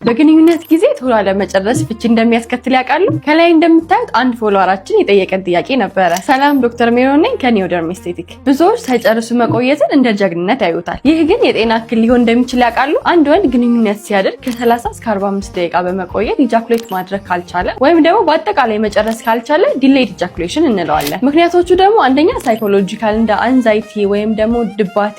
በግንኙነት ጊዜ ቶሎ አለመጨረስ ፍቺ እንደሚያስከትል ያውቃሉ? ከላይ እንደምታዩት አንድ ፎሎወራችን የጠየቀን ጥያቄ ነበረ። ሰላም ዶክተር ሜሮን ነኝ ከኒዮደርም ኤስቴቲክ። ብዙዎች ሳይጨርሱ መቆየትን እንደ ጀግንነት ያዩታል። ይህ ግን የጤና እክል ሊሆን እንደሚችል ያውቃሉ? አንድ ወንድ ግንኙነት ሲያደርግ ከ30 እስከ 45 ደቂቃ በመቆየት ኢጃኩሌት ማድረግ ካልቻለ ወይም ደግሞ በአጠቃላይ መጨረስ ካልቻለ ዲሌይድ ኢጃኩሌሽን እንለዋለን። ምክንያቶቹ ደግሞ አንደኛ ሳይኮሎጂካል እንደ አንዛይቲ ወይም ደግሞ ድባቴ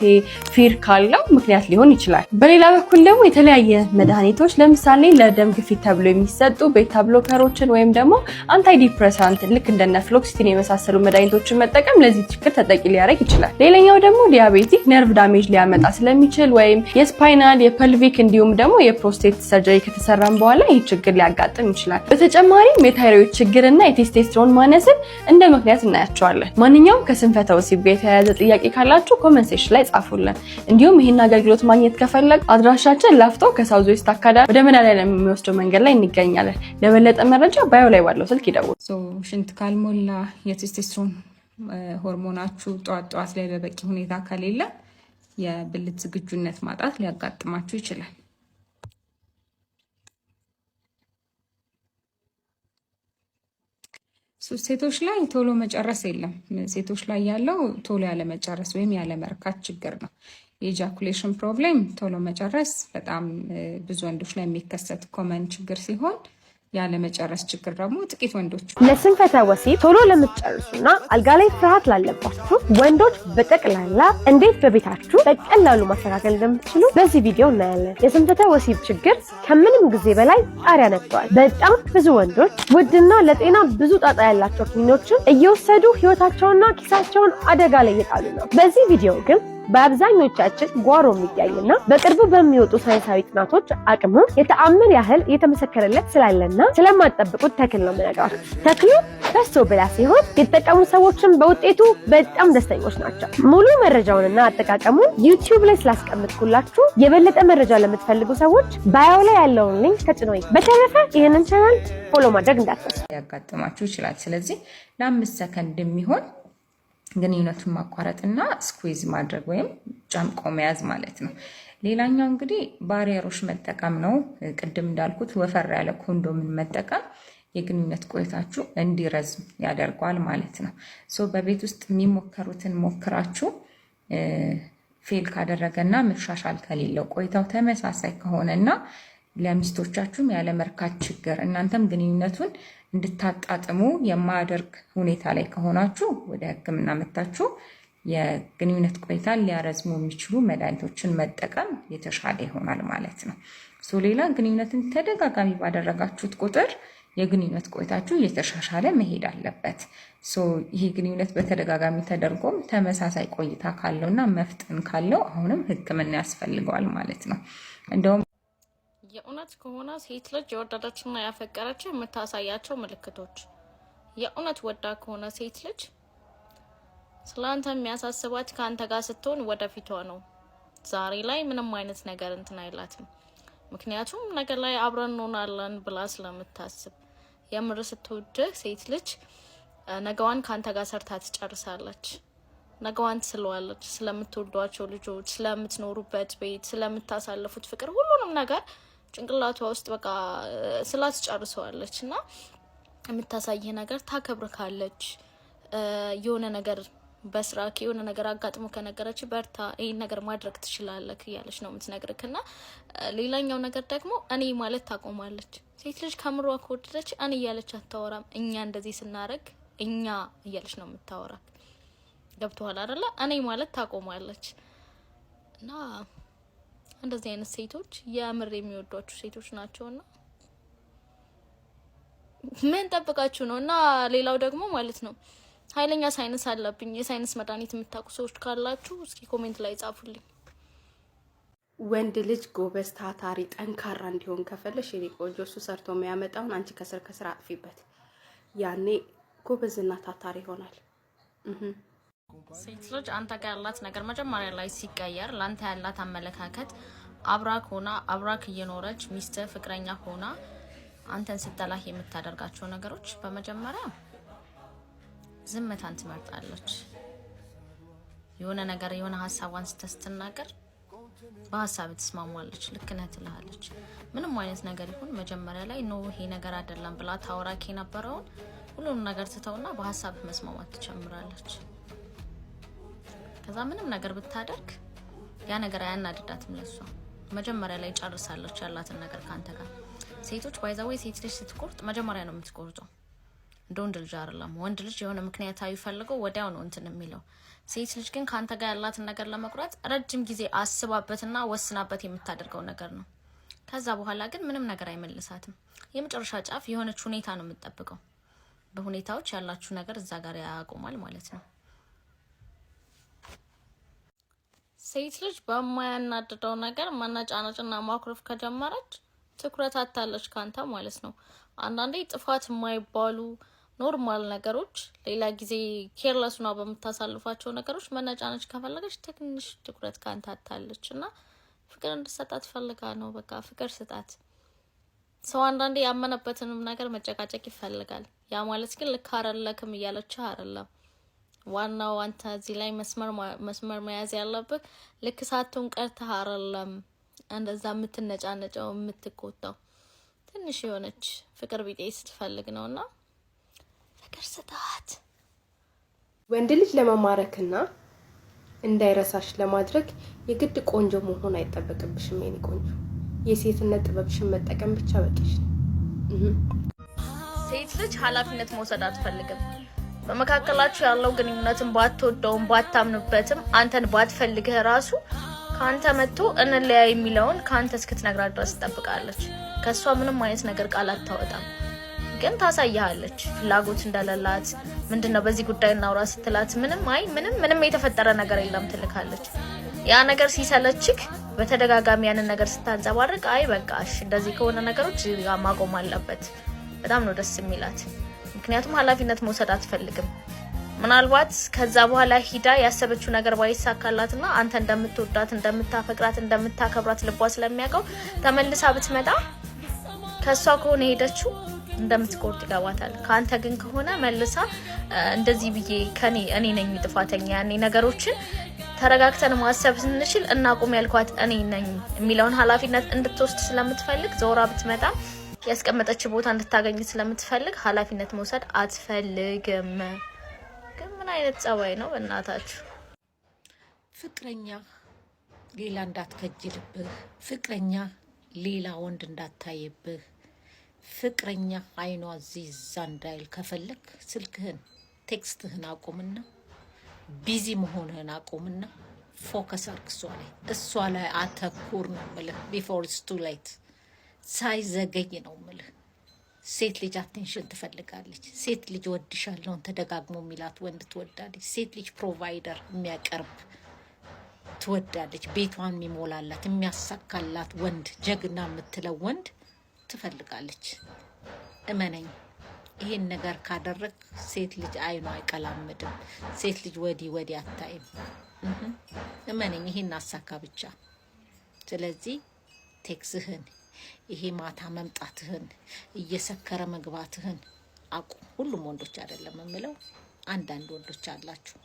ፊር ካለው ምክንያት ሊሆን ይችላል። በሌላ በኩል ደግሞ የተለያየ መድኃኒቶች ለምሳሌ ለደም ግፊት ተብሎ የሚሰጡ ቤታ ብሎከሮችን ወይም ደግሞ አንታይ ዲፕሬሳንት ልክ እንደነ ፍሎክሲቲን የመሳሰሉ መድኃኒቶችን መጠቀም ለዚህ ችግር ተጠቂ ሊያደርግ ይችላል። ሌላኛው ደግሞ ዲያቤቲክ ነርቭ ዳሜጅ ሊያመጣ ስለሚችል ወይም የስፓይናል የፐልቪክ እንዲሁም ደግሞ የፕሮስቴት ሰርጀሪ ከተሰራም በኋላ ይህ ችግር ሊያጋጥም ይችላል። በተጨማሪም የታይሮይድ ችግርና የቴስቴስትሮን ማነስን እንደ ምክንያት እናያቸዋለን። ማንኛውም ከስንፈተ ወሲብ ጋር የተያያዘ ጥያቄ ካላችሁ ኮሜንት ሴክሽን ላይ ጻፉልን። እንዲሁም ይህን አገልግሎት ማግኘት ከፈለግ አድራሻችን ላፍቶ ከሳውዝ ዌስት አካዳሚ ወደ መድኃኒዓለም የሚወስደው መንገድ ላይ እንገኛለን። ለበለጠ መረጃ ባዮ ላይ ባለው ስልክ ይደውሉ። ሽንት ካልሞላ የቴስቴስትሮን ሆርሞናችሁ ጧት ላይ በበቂ ሁኔታ ከሌለ የብልት ዝግጁነት ማጣት ሊያጋጥማችሁ ይችላል። ሴቶች ላይ ቶሎ መጨረስ የለም። ሴቶች ላይ ያለው ቶሎ ያለ መጨረስ ወይም ያለ መርካት ችግር ነው። የኢጃኩሌሽን ፕሮብሌም ቶሎ መጨረስ በጣም ብዙ ወንዶች ላይ የሚከሰት ኮመን ችግር ሲሆን ያለ መጨረስ ችግር ደግሞ ጥቂት ወንዶች። ለስንፈተ ወሲብ ቶሎ ለምትጨርሱና አልጋ ላይ ፍርሃት ላለባችሁ ወንዶች በጠቅላላ እንዴት በቤታችሁ በቀላሉ ማስተካከል እንደምትችሉ በዚህ ቪዲዮ እናያለን። የስንፈተ ወሲብ ችግር ከምንም ጊዜ በላይ ጣሪያ ነክቷል። በጣም ብዙ ወንዶች ውድና ለጤና ብዙ ጣጣ ያላቸው ኪኒኖችን እየወሰዱ ህይወታቸውና ኪሳቸውን አደጋ ላይ እየጣሉ ነው። በዚህ ቪዲዮ ግን በአብዛኞቻችን ጓሮ የሚገኝና በቅርቡ በሚወጡ ሳይንሳዊ ጥናቶች አቅሙ የተአምር ያህል እየተመሰከረለት ስላለና ስለማጠብቁት ተክል ነው የምነግራችሁ። ተክሉ በሶ ብላ ሲሆን የተጠቀሙ ሰዎችን በውጤቱ በጣም ደስተኞች ናቸው። ሙሉ መረጃውንና አጠቃቀሙን ዩቲዩብ ላይ ስላስቀምጥኩላችሁ የበለጠ መረጃ ለምትፈልጉ ሰዎች ባዮ ላይ ያለውን ሊንክ ተጭኖኝ። በተረፈ ይህንን ቻናል ፎሎ ማድረግ እንዳትረሱ። ያጋጥማችሁ ይችላል። ስለዚህ ለ5 ሰከንድ የሚሆን ግንኙነቱን ማቋረጥና ስኩዊዝ ማድረግ ወይም ጨምቆ መያዝ ማለት ነው። ሌላኛው እንግዲህ ባሪየሮች መጠቀም ነው። ቅድም እንዳልኩት ወፈር ያለ ኮንዶምን መጠቀም የግንኙነት ቆይታችሁ እንዲረዝም ያደርገዋል ማለት ነው። በቤት ውስጥ የሚሞከሩትን ሞክራችሁ ፌል ካደረገና መሻሻል ከሌለው ቆይታው ተመሳሳይ ከሆነና ለሚስቶቻችሁም ያለ መርካት ችግር እናንተም ግንኙነቱን እንድታጣጥሙ የማያደርግ ሁኔታ ላይ ከሆናችሁ ወደ ሕክምና መጣችሁ የግንኙነት ቆይታ ሊያረዝሙ የሚችሉ መድኃኒቶችን መጠቀም የተሻለ ይሆናል ማለት ነው። ሌላ ግንኙነትን ተደጋጋሚ ባደረጋችሁት ቁጥር የግንኙነት ቆይታችሁ እየተሻሻለ መሄድ አለበት። ይሄ ግንኙነት በተደጋጋሚ ተደርጎም ተመሳሳይ ቆይታ ካለውና መፍጠን ካለው አሁንም ሕክምና ያስፈልገዋል ማለት ነው። እንደውም የእውነት ከሆነ ሴት ልጅ የወደደችና ያፈቀረች የምታሳያቸው ምልክቶች። የእውነት ወዳ ከሆነ ሴት ልጅ ስላንተ የሚያሳስባት ከአንተ ጋር ስትሆን ወደፊቷ ነው። ዛሬ ላይ ምንም አይነት ነገር እንትን አይላትም። ምክንያቱም ነገር ላይ አብረን እንሆናለን ብላ ስለምታስብ። የምር ስትወድህ ሴት ልጅ ነገዋን ከአንተ ጋር ሰርታ ትጨርሳለች። ነገዋን ትስለዋለች። ስለምትወዷቸው ልጆች፣ ስለምትኖሩበት ቤት፣ ስለምታሳልፉት ፍቅር ሁሉንም ነገር ጭንቅላቷ ውስጥ በቃ ስላትጨርሰዋለች እና የምታሳይህ ነገር ታከብርካለች። የሆነ ነገር በስራክ የሆነ ነገር አጋጥሞ ከነገረች በርታ፣ ይሄን ነገር ማድረግ ትችላለህ እያለች ነው የምትነግርክና ሌላኛው ነገር ደግሞ እኔ ማለት ታቆማለች። ሴት ልጅ ከምሯ ከወደደች እኔ እያለች አታወራም። እኛ እንደዚህ ስናረግ እኛ እያለች ነው የምታወራክ። ገብቶሃል አይደለ? እኔ ማለት ታቆማለች እና እንደዚህ አይነት ሴቶች የምር የሚወዷችሁ ሴቶች ናቸውና ምን ጠብቃችሁ ነው? እና ሌላው ደግሞ ማለት ነው ኃይለኛ ሳይንስ አለብኝ። የሳይንስ መድኃኒት የምታውቁ ሰዎች ካላችሁ እስኪ ኮሜንት ላይ ጻፉልኝ። ወንድ ልጅ ጎበዝ፣ ታታሪ፣ ጠንካራ እንዲሆን ከፈለሽ የኔ ቆንጆ እሱ ሰርቶ የሚያመጣውን አንቺ ከስር አጥፊበት። ያኔ ጎበዝና ታታሪ ይሆናል። ሴት ልጅ አንተ ጋር ያላት ነገር መጀመሪያ ላይ ሲቀየር ላንተ ያላት አመለካከት አብራክ ሆና አብራክ እየኖረች ሚስት ፍቅረኛ ሆና አንተን ስትላህ የምታደርጋቸው ነገሮች በመጀመሪያ ዝምታን ትመርጣለች። የሆነ ነገር የሆነ ሐሳቧን ስትናገር በሀሳብ ትስማማለች፣ ልክ ነህ ትልሃለች። ምንም አይነት ነገር ይሁን መጀመሪያ ላይ ነው ይሄ ነገር አይደለም ብላ ታወራክ የነበረውን ሁሉንም ነገር ትተውና በሀሳብ መስማማት ትጀምራለች። ከዛ ምንም ነገር ብታደርግ ያ ነገር አያናድዳትም ለሷ። መጀመሪያ ላይ ጨርሳለች ያላትን ነገር ካንተ ጋር። ሴቶች ባይዛው ሴት ልጅ ስትቆርጥ መጀመሪያ ነው የምትቆርጠው። ወንድ ልጅ አይደለም። ወንድ ልጅ የሆነ ምክንያታዊ ፈልገው ወዲያው ነው እንትን የሚለው። ሴት ልጅ ግን ካንተ ጋር ያላትን ነገር ለመቁረጥ ረጅም ጊዜ አስባበትና ወስናበት የምታደርገው ነገር ነው። ከዛ በኋላ ግን ምንም ነገር አይመልሳትም። የመጨረሻ ጫፍ የሆነች ሁኔታ ነው የምትጠብቀው። በሁኔታዎች ያላችሁ ነገር እዛ ጋር ያቆማል ማለት ነው። ሴት ልጅ በማያናድደው ነገር ማናጫናጭና ማኩረፍ ከጀመረች ትኩረት አታለች ካንተ ማለት ነው። አንዳንዴ ጥፋት የማይባሉ ኖርማል ነገሮች ሌላ ጊዜ ኬርለስ ነው በመታሳልፋቸው ነገሮች መነጫነች ከፈለገች ትንሽ ትኩረት ካንተ አታለች እና ፍቅር እንድትሰጣት ፈልጋ ነው። በቃ ፍቅር ስጣት። ሰው አንዳንዴ ያመነበትንም ነገር መጨቃጨቅ ይፈልጋል። ያ ማለት ግን ልክ አይደለክም እያለችህ አይደለም። ዋናው አንተ እዚህ ላይ መስመር መያዝ ያለብህ ልክ ሳትሆን ቀርተህ አይደለም እንደዛ የምትነጫነጨው የምትቆጣው። ትንሽ የሆነች ፍቅር ቢጤ ስትፈልግ ነውና ፍቅር ስጣት። ወንድ ልጅ ለመማረክና እንዳይረሳሽ ለማድረግ የግድ ቆንጆ መሆን አይጠበቅብሽም። የኔ ቆንጆ የሴትነት ጥበብሽን መጠቀም ብቻ በቂሽ። ሴት ልጅ ኃላፊነት መውሰድ አትፈልግም። በመካከላችሁ ያለው ግንኙነትን ባትወደውም ባታምኑበትም አንተን ባትፈልግህ ራሱ ካንተ መጥቶ እንለያይ የሚለውን ካንተ እስክትነግራት ድረስ ትጠብቃለች። ከሷ ምንም አይነት ነገር ቃል አታወጣም፣ ግን ታሳያለች ፍላጎት እንደሌላት። ምንድነው በዚህ ጉዳይ እናውራ ስትላት ምንም የተፈጠረ ነገር የለም ትልካለች። ያ ነገር ሲሰለችክ በተደጋጋሚ ያንን ነገር ስታንጸባርቅ አይ በቃሽ እንደዚህ ከሆነ ነገሮች ማቆም አለበት። በጣም ነው ደስ የሚላት። ምክንያቱም ኃላፊነት መውሰድ አትፈልግም። ምናልባት ከዛ በኋላ ሂዳ ያሰበችው ነገር ባይሳካላትና አንተ እንደምትወዳት እንደምታፈቅራት እንደምታከብራት ልቧ ስለሚያውቀው ተመልሳ ብትመጣ ከሷ ከሆነ ሄደችው እንደምትቆርጥ ይገባታል። ካንተ ግን ከሆነ መልሳ እንደዚህ ብዬ እኔ ነኝ ጥፋተኛ ያኔ ነገሮችን ተረጋግተን ማሰብ ስንችል እናቁም ያልኳት እኔ ነኝ የሚለውን ኃላፊነት እንድትወስድ ስለምትፈልግ ዞራ ብትመጣ ያስቀመጠች ቦታ እንድታገኝ ስለምትፈልግ ኃላፊነት መውሰድ አትፈልግም። ግን ምን አይነት ጸባይ ነው በእናታችሁ? ፍቅረኛ ሌላ እንዳትከጅልብህ፣ ፍቅረኛ ሌላ ወንድ እንዳታይብህ፣ ፍቅረኛ አይኗ ዚዛ እንዳይል ከፈለክ ስልክህን ቴክስትህን አቁምና ቢዚ መሆንህን አቁምና ፎከስ አድርግ እሷ ላይ አተኩር ነው የምልህ። ቢፎር ኢትስ ቱ ሌት ሳይዘገይ ነው የምልህ። ሴት ልጅ አቴንሽን ትፈልጋለች። ሴት ልጅ ወድሻለሁን ተደጋግሞ የሚላት ወንድ ትወዳለች። ሴት ልጅ ፕሮቫይደር የሚያቀርብ ትወዳለች። ቤቷን የሚሞላላት የሚያሳካላት ወንድ፣ ጀግና የምትለው ወንድ ትፈልጋለች። እመነኝ፣ ይሄን ነገር ካደረግ ሴት ልጅ አይኗ አይቀላምድም። ሴት ልጅ ወዲህ አታይም። እመነኝ፣ ይሄን አሳካ ብቻ። ስለዚህ ቴክስህን፣ ይሄ ማታ መምጣትህን፣ እየሰከረ መግባትህን አቁም። ሁሉም ወንዶች አይደለም የምለው፣ አንዳንድ ወንዶች አላችሁ።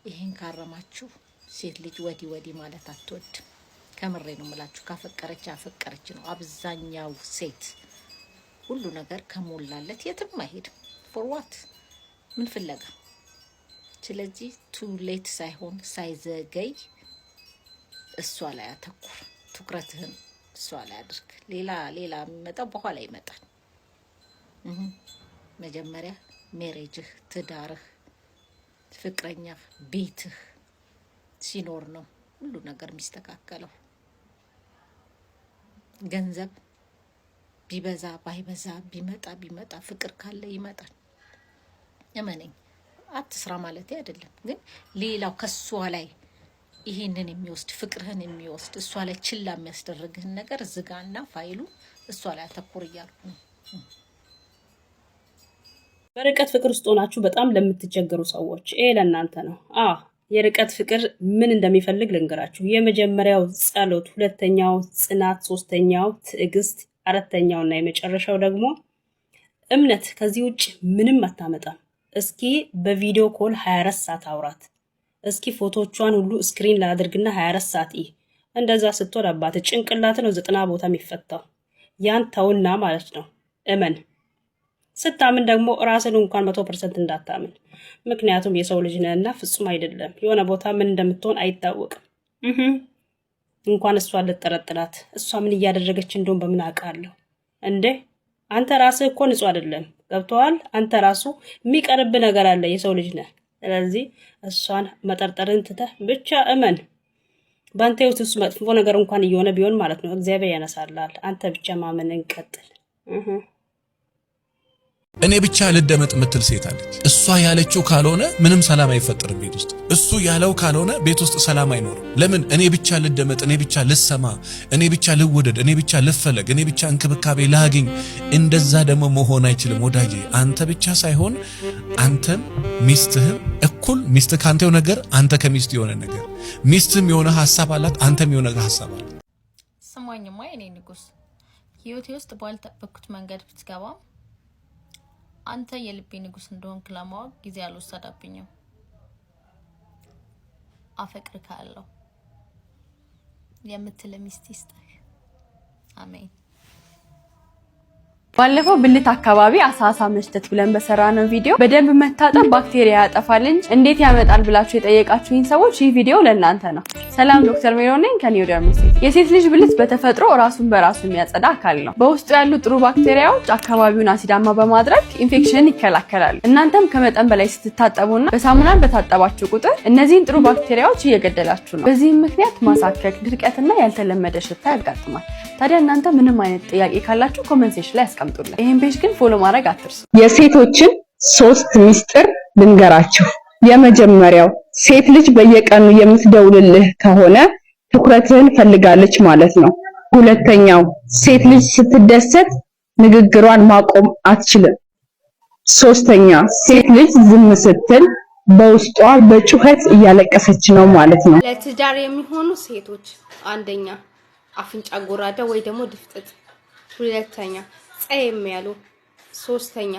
ይሄን ካረማችሁ ሴት ልጅ ወዲህ ማለት አትወድም። ከምሬ ነው የምላችሁ። ካፈቀረች ነው። አብዛኛው ሴት ሁሉ ነገር ከሞላለት የትም አይሄድም። ፎር ዋት ምን ፍለጋ? ስለዚህ ቱ ሌት ሳይሆን ሳይዘገይ እሷ ላይ አተኩር። ትኩረትህን እሷ ላይ አድርግ። ሌላ የሚመጣው በኋላ ይመጣል። መጀመሪያ ሜሬጅህ፣ ትዳርህ፣ ፍቅረኛ ቤትህ ሲኖር ነው ሁሉ ነገር የሚስተካከለው። ገንዘብ ቢበዛ ባይበዛ ቢመጣ ፍቅር ካለ ይመጣል። እመነኝ። አትስራ ማለት አይደለም፣ ግን ሌላው ከሷ ላይ ይሄንን የሚወስድ ፍቅርህን የሚወስድ እሷ ላይ ችላ የሚያስደርግህን ነገር ዝጋና ፋይሉ እሷ ላይ አተኩር እያልኩ ነው። በርቀት ፍቅር ውስጥ ሆናችሁ በጣም ለምትቸገሩ ሰዎች ይሄ ለእናንተ ነው። የርቀት ፍቅር ምን እንደሚፈልግ ልንገራችሁ። የመጀመሪያው ጸሎት፣ ሁለተኛው ጽናት፣ ሶስተኛው ትዕግስት፣ አራተኛውና የመጨረሻው ደግሞ እምነት። ከዚህ ውጭ ምንም አታመጣም። እስኪ በቪዲዮ ኮል 24 ሰዓት አውራት። እስኪ ፎቶቿን ሁሉ ስክሪን ላድርግና 24 ሰዓት እንደዛ ስትሆን አባት ጭንቅላት ነው 90 ቦታ የሚፈታው። ያን ተውና ማለት ነው እመን። ስታምን ደግሞ ራስን እንኳን 100% እንዳታምን። ምክንያቱም የሰው ልጅ ነህና ፍጹም አይደለም። የሆነ ቦታ ምን እንደምትሆን አይታወቅም። እንኳን እሷን ልጠረጥራት እሷ ምን እያደረገች እንደሆነ በምን አውቃለሁ እንዴ? አንተ ራስህ እኮ ንጹህ አይደለም። ገብቶሃል? አንተ ራሱ የሚቀርብ ነገር አለ። የሰው ልጅ ነህ። ስለዚህ እሷን መጠርጠርን ትተህ ብቻ እመን። በአንተ ህይወት ውስጥ መጥፎ ነገር እንኳን እየሆነ ቢሆን ማለት ነው እግዚአብሔር ያነሳልሃል። አንተ ብቻ ማመንን ቀጥል። እኔ ብቻ ልደመጥ ምትል ሴት አለች። እሷ ያለችው ካልሆነ ምንም ሰላም አይፈጠርም ቤት ውስጥ። እሱ ያለው ካልሆነ ቤት ውስጥ ሰላም አይኖርም። ለምን? እኔ ብቻ ልደመጥ፣ እኔ ብቻ ልሰማ፣ እኔ ብቻ ልወደድ፣ እኔ ብቻ ልፈለግ፣ እኔ ብቻ እንክብካቤ ላግኝ። እንደዛ ደግሞ መሆን አይችልም ወዳጄ። አንተ ብቻ ሳይሆን አንተም ሚስትህም እኩል። ሚስት ካንተ የሆነ ነገር፣ አንተ ከሚስት የሆነ ነገር፣ ሚስትም የሆነ ሐሳብ አላት፣ አንተም የሆነ ሐሳብ አለ። ስማኝማ የኔ ንጉስ፣ ህይወቴ ውስጥ ባልጠበቅኩት መንገድ ብትገባ አንተ የልቤ ንጉስ እንደሆንክ ለማወቅ ጊዜ አልወሰደብኝም። አፈቅርካለሁ የምትል ሚስት ይስጥህ። አሜን። ባለፈው ብልት አካባቢ አሳሳ መስጠት ብለን በሰራነው ቪዲዮ በደንብ መታጠብ ባክቴሪያ ያጠፋል እንጂ እንዴት ያመጣል ብላችሁ የጠየቃችሁኝ ሰዎች ይህ ቪዲዮ ለእናንተ ነው። ሰላም ዶክተር ሜሮን ነኝ ከኒውደር ሚስቴክ። የሴት ልጅ ብልት በተፈጥሮ ራሱን በራሱ የሚያጸዳ አካል ነው። በውስጡ ያሉ ጥሩ ባክቴሪያዎች አካባቢውን አሲዳማ በማድረግ ኢንፌክሽንን ይከላከላሉ። እናንተም ከመጠን በላይ ስትታጠቡና በሳሙና በታጠባችሁ ቁጥር እነዚህን ጥሩ ባክቴሪያዎች እየገደላችሁ ነው። በዚህም ምክንያት ማሳከክ፣ ድርቀትና ያልተለመደ ሽታ ያጋጥማል። ታዲያ እናንተ ምንም አይነት ጥያቄ ካላችሁ ኮሜንት ሴክሽን ላይ አስቀምጡልን። ይሄን ፔጅ ግን ፎሎ ማድረግ አትርሱ። የሴቶችን 3 ሚስጥር ልንገራችሁ። የመጀመሪያው ሴት ልጅ በየቀኑ የምትደውልልህ ከሆነ ትኩረትህን ፈልጋለች ማለት ነው። ሁለተኛው ሴት ልጅ ስትደሰት ንግግሯን ማቆም አትችልም። ሶስተኛ ሴት ልጅ ዝም ስትል በውስጧ በጩኸት እያለቀሰች ነው ማለት ነው። ለትዳር የሚሆኑ ሴቶች አንደኛ አፍንጫ ጎራዳ ወይ ደግሞ ድፍጥጥ፣ ሁለተኛ ጸየም ያሉ፣ ሶስተኛ